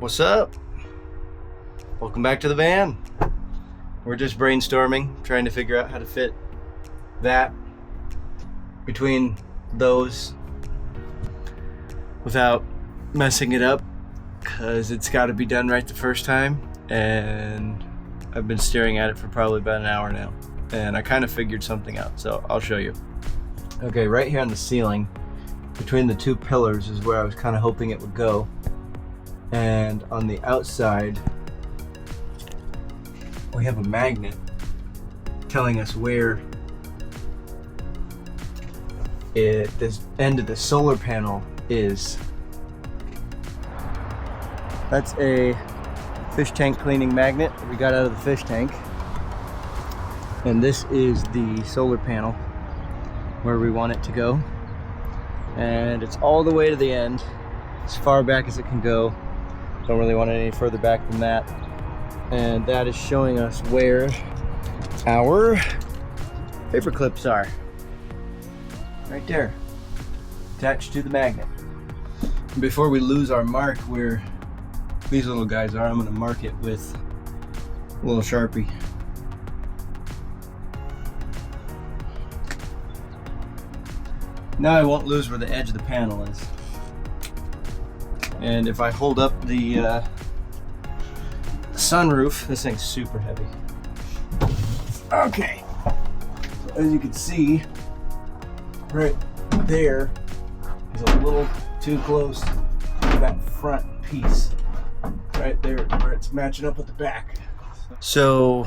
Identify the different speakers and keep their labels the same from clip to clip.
Speaker 1: What's up? Welcome back to the van. We're just brainstorming, trying to figure out how to fit that between those without messing it up, because it's got to be done right the first time, and I've been staring at it for probably about an hour now, and I kind of figured something out, so I'll show you. Okay, right here on the ceiling between the two pillars is where I was kind of hoping it would go, and on the outside we have a magnet telling us where this end of the solar panel is. That's a fish tank cleaning magnet that we got out of the fish tank, and this is the solar panel where we want it to go, and it's all the way to the end, as far back as it can go. Don't really want it any further back than that, and that is showing us where our paper clips are, right there, attached to the magnet. Before we lose our mark where these little guys are, I'm going to mark it with a little Sharpie. Now I won't lose where the edge of the panel is. And if I hold up the sunroof, this thing's super heavy. Okay, so as you can see, right there is a little too close to that front piece, right there where it's matching up with the back. So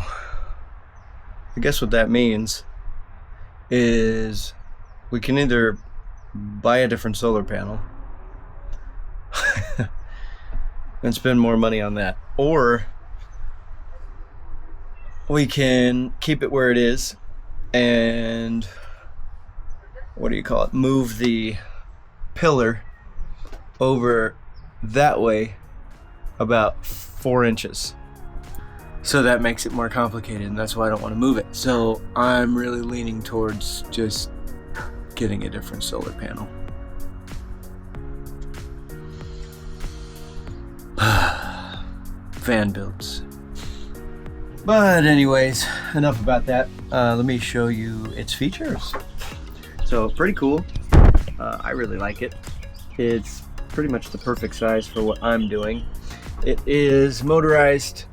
Speaker 1: I guess what that means is we can either buy a different solar panel and spend more money on that, or we can keep it where it is and move the pillar over that way about 4 inches. So that makes it more complicated, and that's why I don't want to move it. So I'm really leaning towards just getting a different solar panel. Van builds. But anyways, enough about that. Let me show you its features. So pretty cool. I really like it. It's pretty much the perfect size for what I'm doing. It is motorized,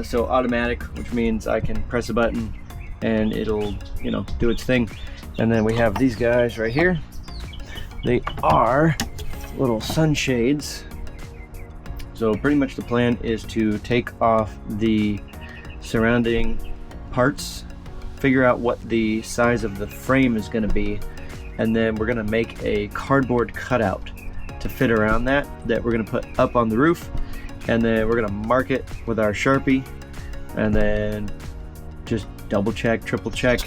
Speaker 1: so automatic, which means I can press a button and it'll, do its thing. And then we have these guys right here. They are little sunshades. So pretty much the plan is to take off the surrounding parts, figure out what the size of the frame is going to be, and then we're going to make a cardboard cutout to fit around that we're going to put up on the roof, and then we're going to mark it with our Sharpie, and then just double check, triple check,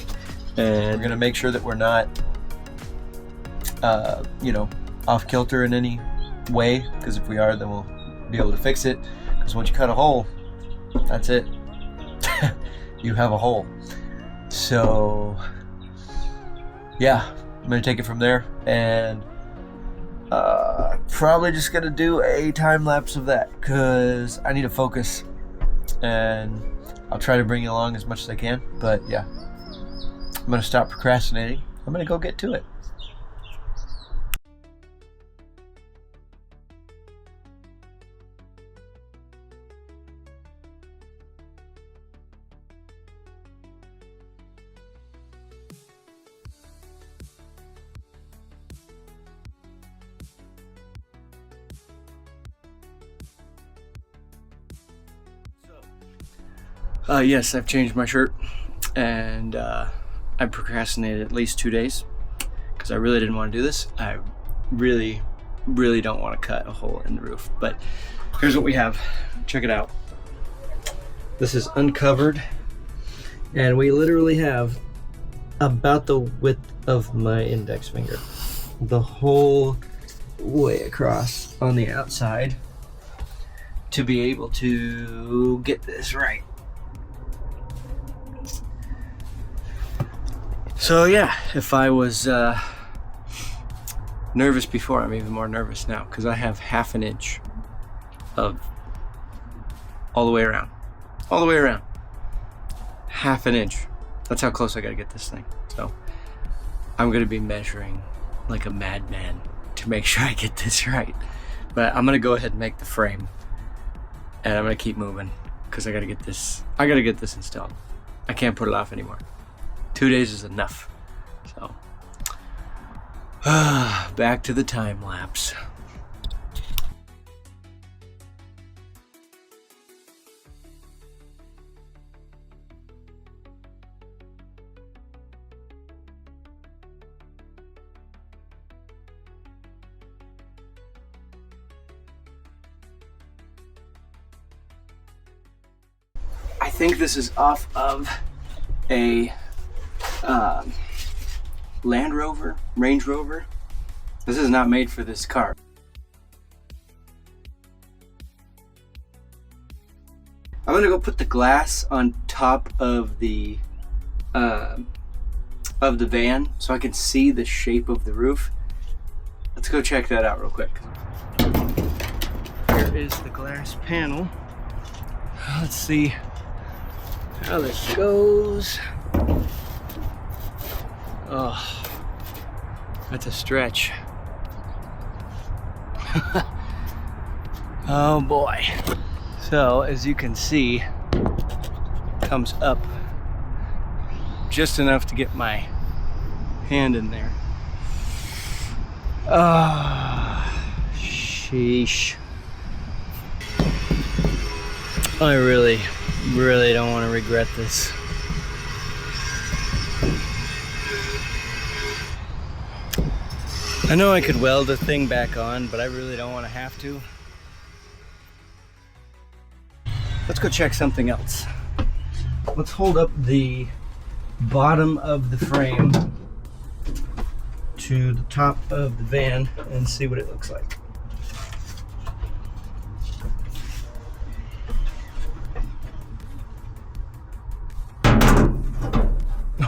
Speaker 1: and we're going to make sure that we're not off kilter in any way, because if we are, then we'll be able to fix it, because once you cut a hole, that's it. You have a hole. So yeah, I'm gonna take it from there, and probably just gonna do a time lapse of that, because I need to focus, and I'll try to bring you along as much as I can. But yeah, I'm gonna stop procrastinating. I'm gonna go get to it. Yes, I've changed my shirt, and I procrastinated at least 2 days because I really didn't want to do this. I really don't want to cut a hole in the roof, but here's what we have. Check it out. This is uncovered, and we literally have about the width of my index finger the whole way across on the outside to be able to get this right. So yeah, if I was nervous before, I'm even more nervous now, because I have 1/2 inch of all the way around. All the way around. Half an inch. That's how close I gotta get this thing. So I'm gonna be measuring like a madman to make sure I get this right. But I'm gonna go ahead and make the frame, and I'm gonna keep moving because I gotta get this installed. I can't put it off anymore. 2 days is enough. So back to the time lapse. I think this is off of a Land Rover, Range Rover. This is not made for this car. I'm gonna go put the glass on top of the van so I can see the shape of the roof. Let's go check that out real quick. Here is the glass panel. Let's see how this goes. Oh, that's a stretch. Oh boy. So as you can see, comes up just enough to get my hand in there. Ah, sheesh. I really don't want to regret this. I know I could weld the thing back on, but I really don't want to have to. Let's go check something else. Let's hold up the bottom of the frame to the top of the van and see what it looks like.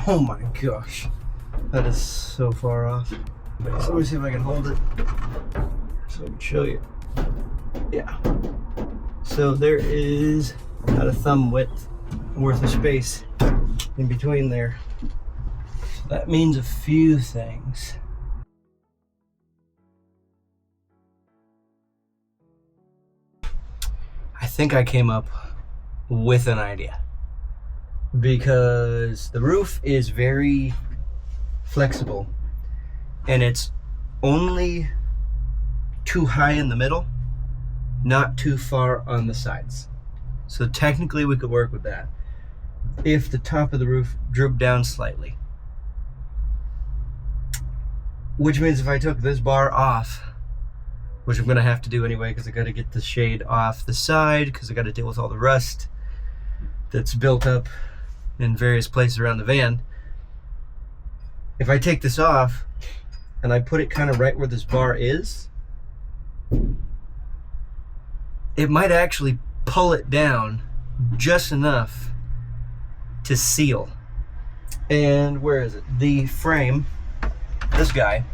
Speaker 1: Oh my gosh, that is so far off. So let me see if I can hold it so I can show you. Yeah. So there is about a thumb width worth of space in between there. So that means a few things. I think I came up with an idea, because the roof is very flexible and it's only too high in the middle, not too far on the sides. So technically we could work with that if the top of the roof drooped down slightly. Which means if I took this bar off, which I'm gonna have to do anyway because I gotta get the shade off the side because I gotta deal with all the rust that's built up in various places around the van. If I take this off and I put it kind of right where this bar is, it might actually pull it down just enough to seal. And where is it? The frame, this guy,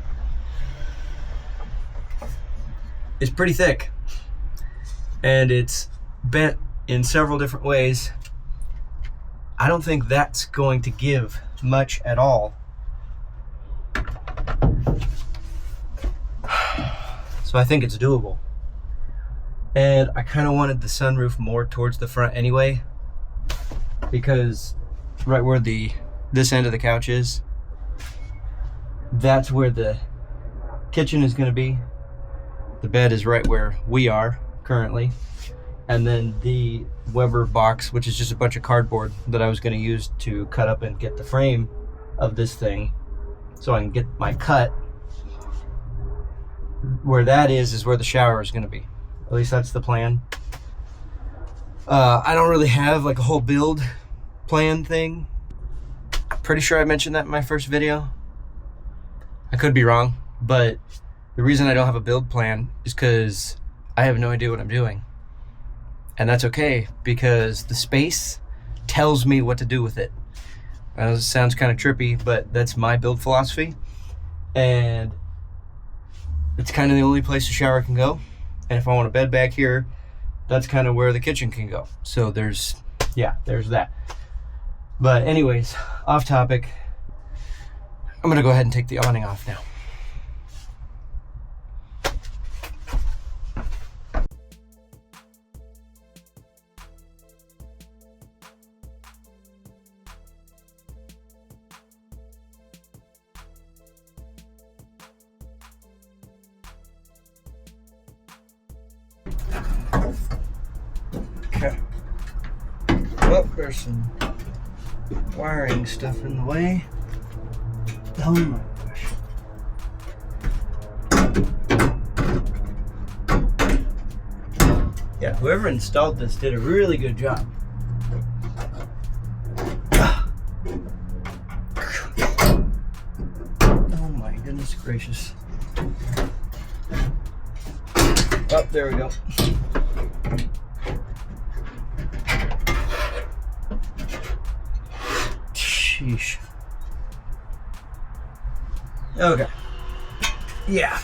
Speaker 1: is pretty thick and it's bent in several different ways. I don't think that's going to give much at all. So I think it's doable. And I kind of wanted the sunroof more towards the front anyway, because right where this end of the couch is, that's where the kitchen is going to be. The bed is right where we are currently. And then the Weber box, which is just a bunch of cardboard that I was going to use to cut up and get the frame of this thing so I can get my cut. Where that is where the shower is going to be. At least that's the plan. I don't really have like a whole build plan thing. I'm pretty sure I mentioned that in my first video. I could be wrong, but the reason I don't have a build plan is because I have no idea what I'm doing. And that's okay, because the space tells me what to do with it. I know this sounds kind of trippy, but that's my build philosophy. And it's kind of the only place the shower can go. And if I want a bed back here, that's kind of where the kitchen can go. So there's that. But anyways, off topic. I'm gonna go ahead and take the awning off now. Okay. Oh, there's some wiring stuff in the way. Oh my gosh. Yeah, whoever installed this did a really good job. Oh my goodness gracious. Oh, there we go. Sheesh. Okay. Yeah.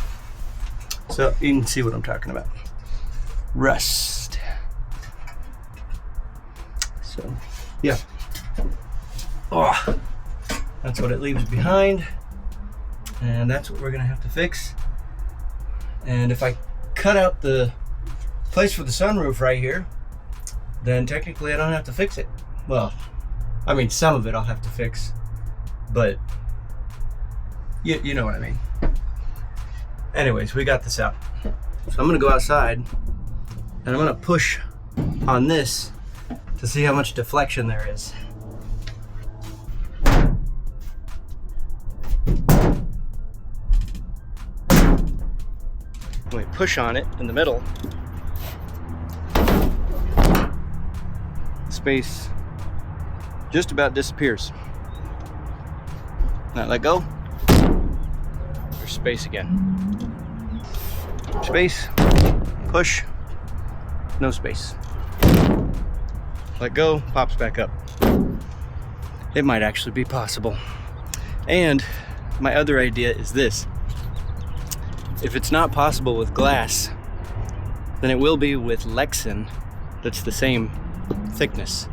Speaker 1: So you can see what I'm talking about. Rust. So, yeah. Oh, that's what it leaves behind. And that's what we're gonna have to fix. And if I cut out the place for the sunroof right here, then technically I don't have to fix it. Well, I mean, some of it I'll have to fix, but you know what I mean. Anyways, we got this out. So I'm gonna go outside and I'm gonna push on this to see how much deflection there is. When we push on it in the middle, space just about disappears. Now let go. There's space again. Space, push, no space. Let go, pops back up. It might actually be possible. And my other idea is this. If it's not possible with glass, then it will be with Lexan that's the same thickness.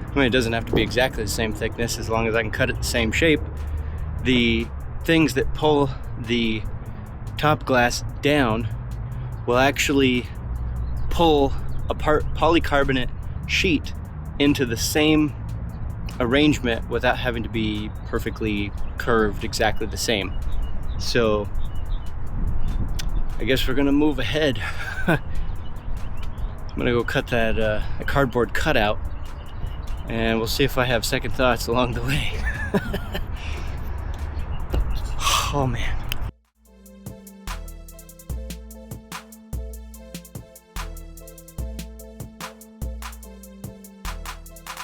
Speaker 1: I mean, it doesn't have to be exactly the same thickness as long as I can cut it the same shape. The things that pull the top glass down will actually pull a polycarbonate sheet into the same arrangement without having to be perfectly curved exactly the same. So I guess we're gonna move ahead. I'm gonna go cut that a cardboard cutout, and we'll see if I have second thoughts along the way. Oh man.